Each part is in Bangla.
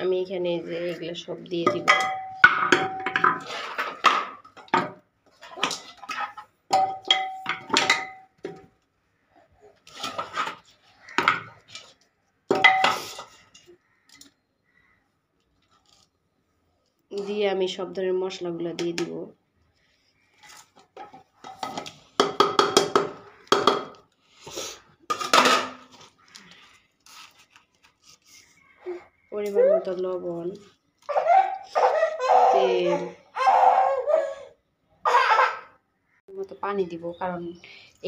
আমি এখানে যে এগুলো সব দিয়ে দিব। দিয়ে আমি সব ধরনের মশলাগুলো দিয়ে দিব। পরিমাণ মতো লবণ, তেল, মতো পানি দিব, কারণ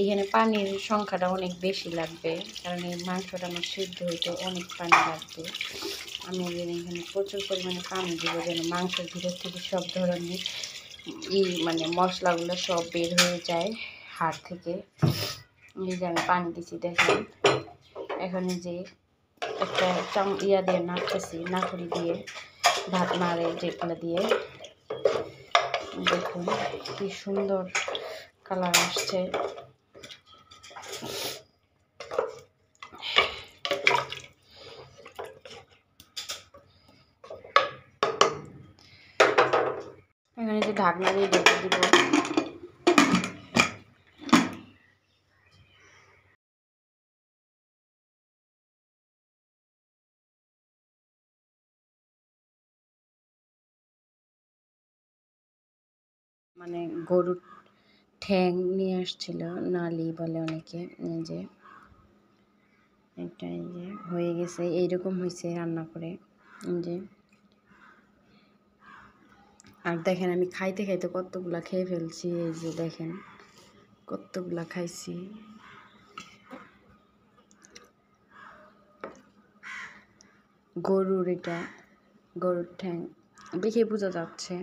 এইখানে পানির সংখ্যাটা অনেক বেশি লাগবে, কারণ এই মাংসটা আমার সিদ্ধ হইতে অনেক পানি লাগবে। আমি এখানে প্রচুর পরিমাণে পানি দিব, যেন মাংসের ভিতর থেকে সব ধরনের মানে মশলাগুলো সব বের হয়ে যায় হাড় থেকে। এই যে আমি পানি দিচ্ছি, দেখেন। এখন যে একটা ইয়া দিয়ে নাড়তেছি, নাড়ুরি দিয়ে, ভাত নাড়ে যেগুলো দিয়ে, দেখুন কি সুন্দর কালার আসছে। এখানে যে ঢাকনা দিয়ে ঢেকে দিব। মানে গরুর ঠ্যাং নিয়ে আসছিল, নালি বলে অনেকে। এই যে একটা এই যে হয়ে গেছে, এইরকম হয়েছে রান্না করে। এই যে, আর দেখেন আমি খাইতে খাইতে কতগুলা খেয়ে ফেলছি। এই যে দেখেন কতগুলা খাইছি। গরুর, এটা গরুর ঠ্যাং দেখে বোঝা যাচ্ছে।